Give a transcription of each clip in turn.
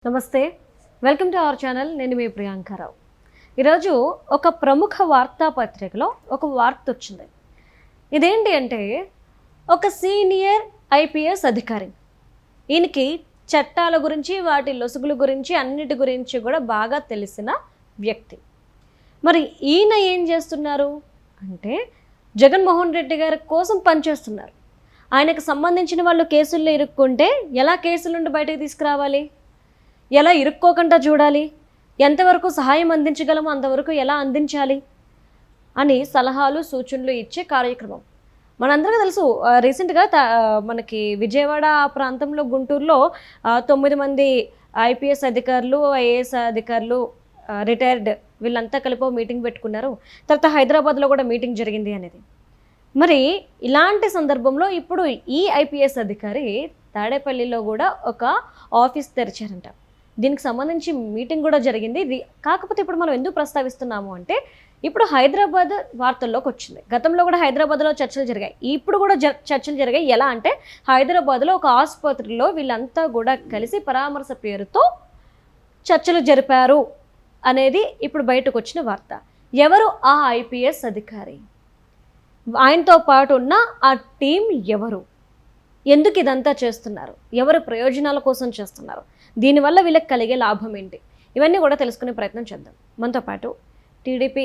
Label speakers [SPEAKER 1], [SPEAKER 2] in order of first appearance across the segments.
[SPEAKER 1] నమస్తే, welcome to our channel. నేను మీ ప్రియాంకారావు. ఈరోజు ఒక ప్రముఖ వార్తాపత్రికలో ఒక వార్త వచ్చింది. ఇదేంటి అంటే, ఒక సీనియర్ ఐపీఎస్ అధికారి, ఈయనకి చట్టాల గురించి, వాటి లొసుగుల గురించి, అన్నిటి గురించి కూడా బాగా తెలిసిన వ్యక్తి. మరి ఈయన ఏం చేస్తున్నారు అంటే, జగన్మోహన్ రెడ్డి గారి కోసం పనిచేస్తున్నారు. ఆయనకు సంబంధించిన వాళ్ళు కేసుల్లో ఇరుక్కుంటే ఎలా కేసుల నుండి బయటకు తీసుకురావాలి, ఎలా ఇరుక్కోకుండా చూడాలి, ఎంతవరకు సహాయం అందించగలమో అంతవరకు ఎలా అందించాలి అని సలహాలు సూచనలు ఇచ్చే కార్యక్రమం. మనందరికీ తెలుసు, రీసెంట్గా మనకి విజయవాడ ప్రాంతంలో, గుంటూరులో 9 మంది ఐపీఎస్ అధికారులు, ఐఏఎస్ అధికారులు, రిటైర్డ్ వీళ్ళంతా కలిపి మీటింగ్ పెట్టుకున్నారు. తర్వాత హైదరాబాద్లో కూడా మీటింగ్ జరిగింది అనేది. మరి ఇలాంటి సందర్భంలో ఇప్పుడు ఈ ఐపీఎస్ అధికారి తాడేపల్లిలో కూడా ఒక ఆఫీస్ తెరిచారంట. దీనికి సంబంధించి మీటింగ్ కూడా జరిగింది. ఇది కాకపోతే ఇప్పుడు మనం ఎందుకు ప్రస్తావిస్తున్నాము అంటే, ఇప్పుడు హైదరాబాద్ వార్తల్లోకి వచ్చింది. గతంలో కూడా హైదరాబాద్లో చర్చలు జరిగాయి, ఇప్పుడు కూడా చర్చలు జరిగాయి. ఎలా అంటే, హైదరాబాద్లో ఒక ఆసుపత్రిలో వీళ్ళంతా కూడా కలిసి పరామర్శ పేరుతో చర్చలు జరిపారు అనేది ఇప్పుడు బయటకు వచ్చిన వార్త. ఎవరు ఆ ఐపీఎస్ అధికారి, ఆయనతో పాటు ఉన్న ఆ టీం ఎవరు, ఎందుకు ఇదంతా చేస్తున్నారు, ఎవరు ప్రయోజనాల కోసం చేస్తున్నారు, దీనివల్ల వీళ్ళకి కలిగే లాభం ఏంటి, ఇవన్నీ కూడా తెలుసుకునే ప్రయత్నం చేద్దాం. మనతో పాటు TDP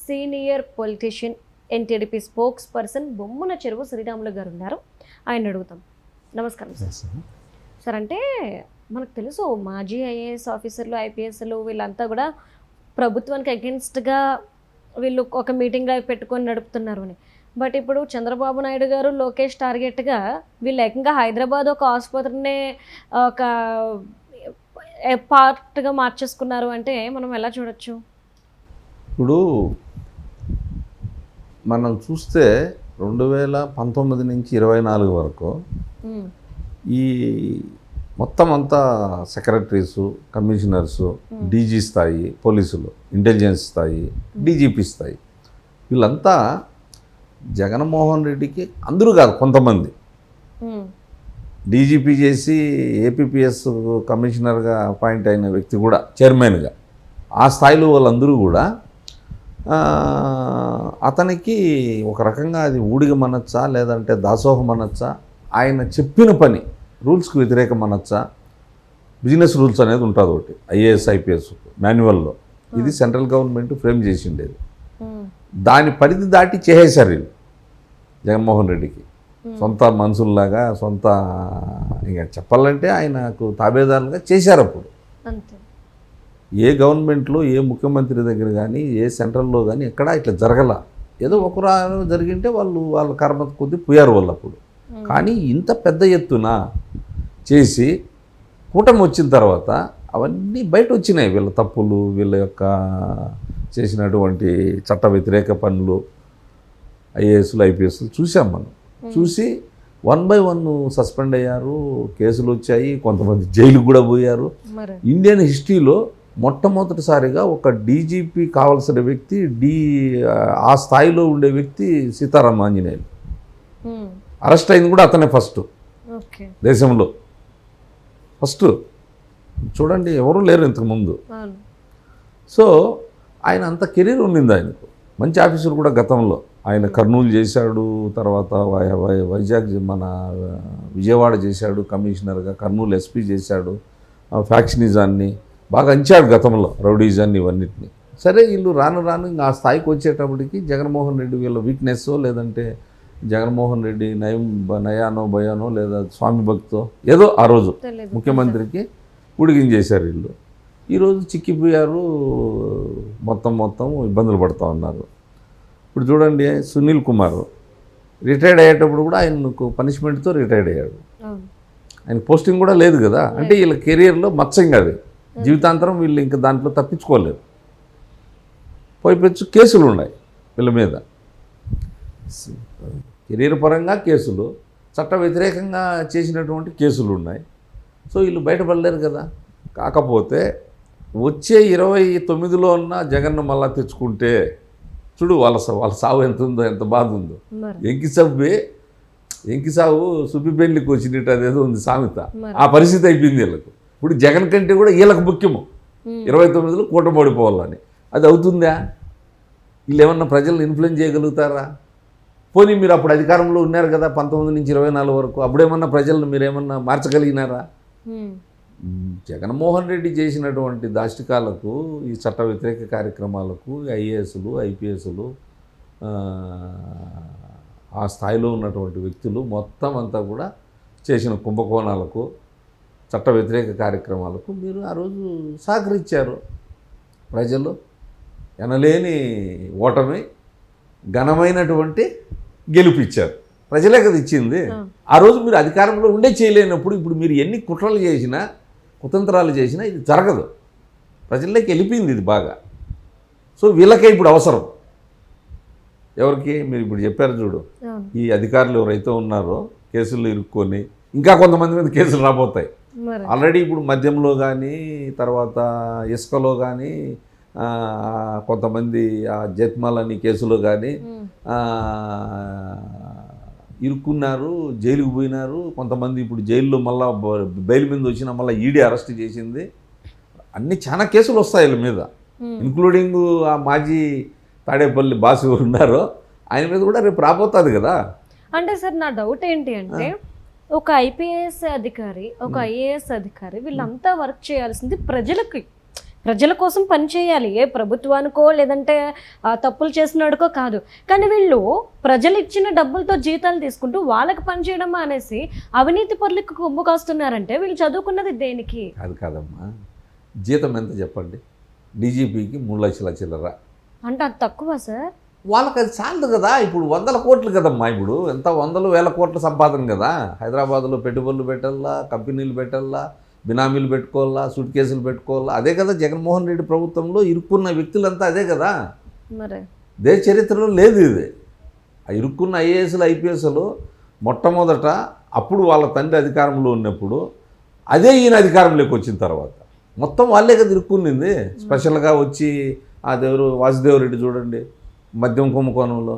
[SPEAKER 1] senior politician, NTDP spokesperson Bommana Cheruvu Sriramulu గారు ఉన్నారు. ఆయన అడుగుతాం. నమస్కారం సార్. సార్, అంటే మనకు తెలుసు, మాజీ ఐఏఎస్ ఆఫీసర్లు, ఐపీఎస్లు వీళ్ళంతా కూడా ప్రభుత్వానికి అగెన్స్ట్గా వీళ్ళు ఒక మీటింగ్ పెట్టుకొని నడుపుతున్నారు అని. బట్ ఇప్పుడు చంద్రబాబు నాయుడు గారు, లోకేష్ టార్గెట్గా వీళ్ళు ఏకంగా హైదరాబాద్ ఒక ఆసుపత్రినే ఒక పార్ట్గా మార్చేసుకున్నారు అంటే మనం ఎలా చూడొచ్చు?
[SPEAKER 2] ఇప్పుడు మనం చూస్తే 2019 నుంచి 24 వరకు ఈ మొత్తం అంతా సెక్రటరీసు, కమిషనర్సు, డీజీ స్థాయి పోలీసులు, ఇంటెలిజెన్స్ స్థాయి, డీజీపీ స్థాయి, వీళ్ళంతా జగన్మోహన్ రెడ్డికి, అందరూ కాదు కొంతమంది, డీజీపీ చేసి ఏపీపీఎస్ కమిషనర్గా అపాయింట్ అయిన వ్యక్తి కూడా చైర్మన్గా, ఆ స్థాయిలో వాళ్ళందరూ కూడా అతనికి ఒక రకంగా అది ఊడిగం అనొచ్చా, లేదంటే దాసోహం అనొచ్చా, ఆయన చెప్పిన పని రూల్స్కి వ్యతిరేకం అనొచ్చా, బిజినెస్ రూల్స్ అనేది ఉంటుంది ఒకటి ఐఏఎస్ ఐపీఎస్ మాన్యువల్లో, ఇది సెంట్రల్ గవర్నమెంట్ ఫ్రేమ్ చేసి ఉండేది. దాని పరిధి దాటి చేసేశారు వీళ్ళు జగన్మోహన్ రెడ్డికి, సొంత మనుషుల్లాగా, సొంత ఇక చెప్పాలంటే ఆయనకు తాబేదారులుగా చేశారు. అప్పుడు ఏ గవర్నమెంట్లో, ఏ ముఖ్యమంత్రి దగ్గర కానీ, ఏ సెంట్రల్లో కానీ ఎక్కడా ఇట్లా జరగల. ఏదో ఒకరు జరిగింటే వాళ్ళ కర్మ కొద్ది పోయారు వాళ్ళు అప్పుడు. కానీ ఇంత పెద్ద ఎత్తున చేసి కూటమి వచ్చిన తర్వాత అవన్నీ బయట వచ్చినాయి. వీళ్ళ తప్పులు, వీళ్ళ యొక్క చేసినటువంటి చట్ట వ్యతిరేక పనులు, ఐఏఎస్లు, ఐపీఎస్లు చూసాం మనం. చూసి 1 by 1 సస్పెండ్ అయ్యారు, కేసులు వచ్చాయి, కొంతమంది జైలుకు కూడా పోయారు. ఇండియన్ హిస్టరీలో మొట్టమొదటిసారిగా ఒక డీజీపీ కావాల్సిన వ్యక్తి, ఆ స్థాయిలో ఉండే వ్యక్తి సీతారాం ఆంజనేయులు అరెస్ట్ అయింది కూడా అతనే ఫస్ట్ దేశంలో. ఫస్ట్ చూడండి, ఎవరూ లేరు ఇంతకుముందు. సో ఆయన అంత కెరీర్ ఉండింది ఆయనకు, మంచి ఆఫీసర్ కూడా గతంలో. ఆయన కర్నూలు చేశాడు, తర్వాత వైజాగ్, మన విజయవాడ చేశాడు కమిషనర్గా, కర్నూలు ఎస్పీ చేశాడు, ఫ్యాక్షనిజాన్ని బాగా అంచాడు గతంలో, రౌడీజాన్ని, ఇవన్నిటిని. సరే, వీళ్ళు రాను రాను ఇంకా ఆ స్థాయికి వచ్చేటప్పటికి జగన్మోహన్ రెడ్డి వీళ్ళ వీక్నెస్, లేదంటే జగన్మోహన్ రెడ్డి నయానో భయానో లేదా స్వామి భక్తో ఏదో ఆ రోజు ముఖ్యమంత్రికి ఉడిగించేశారు వీళ్ళు. ఈరోజు చిక్కిపోయారు, మొత్తం ఇబ్బందులు పడుతూ ఉన్నారు. ఇప్పుడు చూడండి, సునీల్ కుమార్ రిటైర్డ్ అయ్యేటప్పుడు కూడా ఆయనకు పనిష్మెంట్తో రిటైర్డ్ అయ్యాడు. ఆయన పోస్టింగ్ కూడా లేదు కదా. అంటే వీళ్ళ కెరియర్లో మచ్చంగా అది జీవితాంతరం, వీళ్ళు ఇంకా దాంట్లో తప్పించుకోలేరు. పోయిపోచ్చు కేసులు ఉన్నాయి వీళ్ళ మీద, కెరీర్ పరంగా కేసులు, చట్ట వ్యతిరేకంగా చేసినటువంటి కేసులు ఉన్నాయి. సో వీళ్ళు బయటపడలేరు కదా. కాకపోతే వచ్చే 29లో ఉన్న జగన్ను మళ్ళా తెచ్చుకుంటే చూడు వాళ్ళ సావు ఎంత ఉందో, ఎంత బాధ ఉందో. ఎంకి సావు సుబ్బి పెళ్ళికి వచ్చినట్టు అదేదో ఉంది సామెత, ఆ పరిస్థితి అయిపోయింది వీళ్ళకు. ఇప్పుడు జగన్ కంటే కూడా వీళ్ళకి ముఖ్యము 29లో కూటమి ఓడిపోవాలని. అది అవుతుందా? వీళ్ళు ఏమన్నా ప్రజలను ఇన్ఫ్లుయెన్స్ చేయగలుగుతారా? పోనీ మీరు అప్పుడు అధికారంలో ఉన్నారు కదా 19 నుంచి 24 వరకు, అప్పుడేమన్నా ప్రజలను మీరేమన్నా మార్చగలిగినారా? జగన్మోహన్ రెడ్డి చేసినటువంటి దాష్టికాలకు, ఈ చట్ట వ్యతిరేక కార్యక్రమాలకు ఐఏఎస్లు ఐపీఎస్లు ఆ స్థాయిలో ఉన్నటువంటి వ్యక్తులు మొత్తం అంతా కూడా చేసిన కుంభకోణాలకు, చట్ట వ్యతిరేక కార్యక్రమాలకు మీరు ఆ రోజు సహకరించారు. ప్రజలు ఎనలేని ఓటమి, ఘనమైనటువంటి గెలుపిచ్చారు. ప్రజలే కదా ఇచ్చింది. ఆ రోజు మీరు అధికారంలో ఉండే చేయలేనప్పుడు ఇప్పుడు మీరు ఎన్ని కుట్రలు చేసినా, కుతంత్రాలు చేసినా ఇది జరగదు. ప్రజల్లోకి వెళ్ళిపోయింది ఇది బాగా. సో వీళ్ళకే ఇప్పుడు అవసరం. ఎవరికి? మీరు ఇప్పుడు చెప్పారు చూడు, ఈ అధికారులు ఎవరైతే ఉన్నారో కేసుల్లో ఇరుక్కొని ఇంకా కొంతమంది మీద కేసులు రాబోతాయి. ఆల్రెడీ ఇప్పుడు మద్యంలో కానీ, తర్వాత ఇసుకలో కానీ, కొంతమంది జత్మాల్ అని కేసులో కానీ ఇరుక్కున్నారు, జైలుకు పోయినారు. కొంతమంది ఇప్పుడు జైల్లో మళ్ళా బెయిల్ మీద వచ్చినా మళ్ళీ ఈడీ అరెస్ట్ చేసింది. అన్ని చాలా కేసులు వస్తాయి వీళ్ళ మీద, ఇంక్లూడింగ్ ఆ మాజీ తాడేపల్లి బాస్ ఎవరు ఉన్నారో ఆయన మీద కూడా రేపు రాబోతుంది కదా.
[SPEAKER 1] అంటే సార్ నా డౌట్ ఏంటి అంటే, ఒక ఐపీఎస్ అధికారి, ఒక ఐఏఎస్ అధికారి వీళ్ళంతా వర్క్ చేయాల్సింది ప్రజల కోసం పని చేయాలి. ఏ ప్రభుత్వానికో లేదంటే తప్పులు చేసినాడుకో కాదు. కానీ వీళ్ళు ప్రజలు ఇచ్చిన డబ్బులతో జీతాలు తీసుకుంటూ వాళ్ళకి పని చేయడం అనేసి అవినీతి పరులకు కొమ్ము కాస్తున్నారంటే వీళ్ళు చదువుకున్నది దేనికి?
[SPEAKER 2] అది కాదమ్మా, జీతం ఎంత చెప్పండి? డీజీపీకి 3 లక్షల చిల్లర
[SPEAKER 1] అంటే అది తక్కువ సార్?
[SPEAKER 2] వాళ్ళకి అది చాలదు కదా. ఇప్పుడు 100 కోట్లు కదమ్మా, ఇప్పుడు ఎంత 100,000 కోట్ల సంపాదన కదా. హైదరాబాద్లో పెట్టుబడులు పెట్టాలా, కంపెనీలు పెట్టాలా, బినామీలు పెట్టుకోవాలా, సూట్ కేసులు పెట్టుకోవాలా. అదే కదా జగన్మోహన్ రెడ్డి ప్రభుత్వంలో ఇరుక్కున్న వ్యక్తులంతా అదే కదా.
[SPEAKER 1] మరి
[SPEAKER 2] దేశ చరిత్రలో లేదు ఇది. ఆ ఇరుక్కున్న ఐఏఎస్లు ఐపీఎస్లు మొట్టమొదట అప్పుడు వాళ్ళ తండ్రి అధికారంలో ఉన్నప్పుడు, అదే ఈయన అధికారంలోకి వచ్చిన తర్వాత మొత్తం వాళ్ళే కదా ఇరుక్కునింది. స్పెషల్గా వచ్చి అదెవరు వాసుదేవరెడ్డి చూడండి, మద్యం కుంభకోణంలో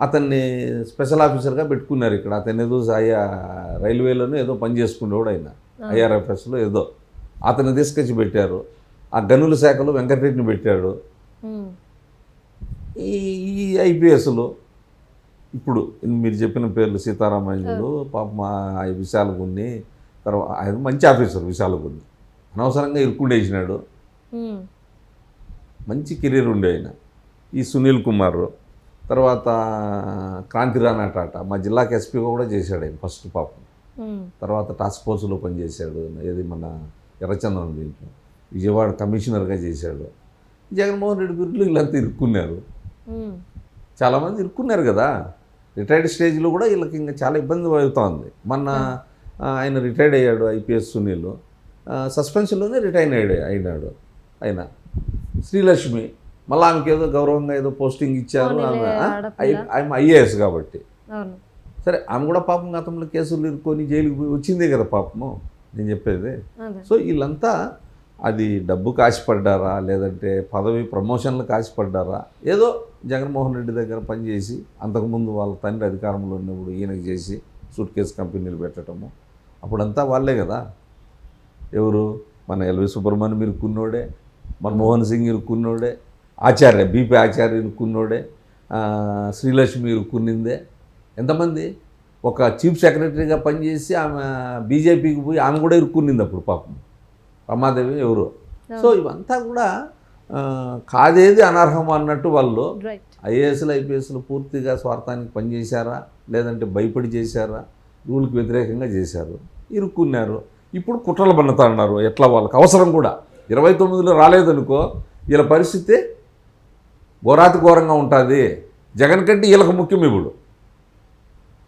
[SPEAKER 2] అతన్ని స్పెషల్ ఆఫీసర్గా పెట్టుకున్నారు ఇక్కడ. అతను ఏదో రైల్వేలోనూ ఏదో పని చేసుకునేవాడు ఆయన, ఐఆర్ఎఫ్ఎస్లో ఏదో. అతన్ని తీసుకొచ్చి పెట్టారు. ఆ గనుల శాఖలో వెంకటరెడ్డిని పెట్టాడు. ఈ ఐపీఎస్లు ఇప్పుడు మీరు చెప్పిన పేర్లు సీతారామయ్యలు, పాపం విశాలగున్ని, తర్వాత ఆయన మంచి ఆఫీసర్ విశాలగున్ని అనవసరంగా ఇరుక్కుండేసినాడు. మంచి కెరీర్ ఉండే ఆయన. ఈ సునీల్ కుమార్, తర్వాత క్రాంతిరాణా టాటా మా జిల్లాకి ఎస్పీగా కూడా చేశాడు ఆయన ఫస్ట్ పాపం. తర్వాత టాస్క్ ఫోర్స్లో పనిచేశాడు, ఏది మన ఎర్రచందనం దీంట్లో. విజయవాడ కమిషనర్గా చేశాడు. జగన్మోహన్ రెడ్డి బిర్లు వీళ్ళంతా ఇరుక్కున్నారు. చాలామంది ఇరుక్కున్నారు కదా. రిటైర్డ్ స్టేజ్లో కూడా వీళ్ళకి ఇంకా చాలా ఇబ్బంది అవుతుంది. మొన్న ఆయన రిటైర్డ్ అయ్యాడు ఐపీఎస్ సునీల్, సస్పెన్షన్లోనే రిటైర్ అయినాడు ఆయన. శ్రీలక్ష్మి మళ్ళీ ఆమెకి ఏదో గౌరవంగా ఏదో పోస్టింగ్ ఇచ్చారు. ఆమె ఐఏఎస్ కాబట్టి సరే, ఆమె కూడా పాపం గతంలో కేసులు ఇరుక్కొని జైలుకి పోయి వచ్చిందే కదా పాపము. నేను చెప్పేది సో వీళ్ళంతా అది డబ్బుకి ఆశపడ్డారా, లేదంటే పదవి ప్రమోషన్లకు ఆశపడ్డారా, ఏదో జగన్మోహన్ రెడ్డి దగ్గర పనిచేసి అంతకుముందు వాళ్ళ తండ్రి అధికారంలో ఉన్నప్పుడు ఈయనకి చేసి సూట్ కేసు కంపెనీలు పెట్టడము, అప్పుడంతా వాళ్ళే కదా. ఎవరు? మన ఎల్వి సుబ్రహ్మణ్యం ఇరుక్కున్నోడే, మన్మోహన్ సింగ్ ఇరుక్కున్నోడే, ఆచార్య బీపీ ఆచార్య ఇరుక్కున్నోడే, శ్రీలక్ష్మి ఇరుక్కునిందే. ఎంతమంది? ఒక చీఫ్ సెక్రటరీగా పనిచేసి ఆమె బీజేపీకి పోయి ఆమె కూడా ఇరుక్కునింది అప్పుడు పాపం, రమాదేవి ఎవరు. సో ఇవంతా కూడా కాదేది అనర్హం అన్నట్టు వాళ్ళు ఐఏఎస్లు ఐపీఎస్లు పూర్తిగా స్వార్థానికి పనిచేశారా, లేదంటే భయపడి చేశారా, రూల్కి వ్యతిరేకంగా చేశారు, ఇరుక్కున్నారు. ఇప్పుడు కుట్రలు పన్నుతా అన్నారు. ఎట్లా వాళ్ళకి అవసరం కూడా 29లో రాలేదనుకో వీళ్ళ పరిస్థితి ఘోరాతి ఘోరంగా ఉంటుంది. జగన్ కంటే వీళ్ళకి ముఖ్యం ఇప్పుడు.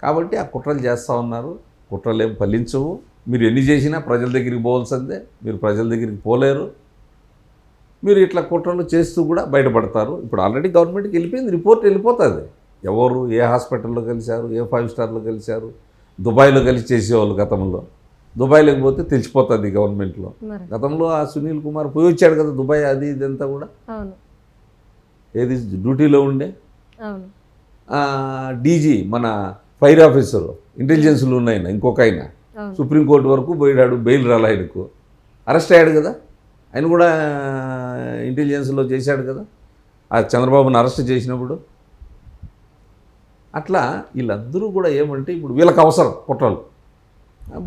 [SPEAKER 2] కాబట్టి ఆ కుట్రలు చేస్తూ ఉన్నారు. కుట్రలు ఏం ఫలించవు. మీరు ఎన్ని చేసినా ప్రజల దగ్గరికి పోవాల్సిందే. మీరు ప్రజల దగ్గరికి పోలేరు. మీరు ఇట్లా కుట్రలు చేస్తూ కూడా బయటపడతారు. ఇప్పుడు ఆల్రెడీ గవర్నమెంట్కి వెళ్ళిపోయింది, రిపోర్ట్ వెళ్ళిపోతుంది. ఎవరు ఏ హాస్పిటల్లో కలిశారు, ఏ 5 స్టార్లో కలిశారు, దుబాయ్లో కలిసి చేసేవాళ్ళు గతంలో. దుబాయ్లోకి పోతే తెలిసిపోతుంది గవర్నమెంట్లో. గతంలో ఆ సునీల్ కుమార్ పోయి వచ్చాడు కదా దుబాయ్, అది ఇదంతా కూడా ఏది డ్యూటీలో ఉండే డీజీ మన ఫైర్ ఆఫీసరు ఇంటెలిజెన్స్లు ఉన్నాయన ఇంకొక ఆయన సుప్రీంకోర్టు వరకు పోయాడు, బెయిల్ రాలా ఆయనకు. అరెస్ట్ అయ్యాడు కదా, ఆయన కూడా ఇంటెలిజెన్స్లో చేశాడు కదా ఆ చంద్రబాబుని అరెస్ట్ చేసినప్పుడు. అట్లా వీళ్ళందరూ కూడా ఏమంటే ఇప్పుడు వీళ్ళకి అవసరం కుట్రలు,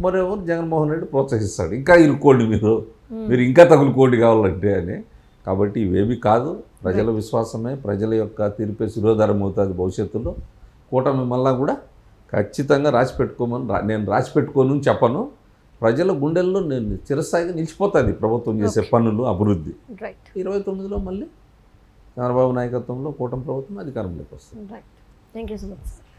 [SPEAKER 2] మరెవరు జగన్మోహన్ రెడ్డి ప్రోత్సహిస్తాడు, ఇంకా ఇరుక్కోండి మీరు ఇంకా తగులుకోండి కావాలంటే అని. కాబట్టి ఇవేవి కాదు, ప్రజల విశ్వాసమే ప్రజల యొక్క తీర్పే శిరోధారం అవుతుంది భవిష్యత్తులో. కూటమి మళ్ళా కూడా ఖచ్చితంగా రాసి పెట్టుకోమని నేను రాసి పెట్టుకోను చెప్పను, ప్రజల గుండెల్లో నేను చిరస్థాయిగా నిలిచిపోతుంది ప్రభుత్వం చేసే పనులు, అభివృద్ధి. 29లో మళ్ళీ చంద్రబాబు నాయకత్వంలో కూటమి ప్రభుత్వం అధికారంలోకి వస్తుంది.
[SPEAKER 1] Thank you so much.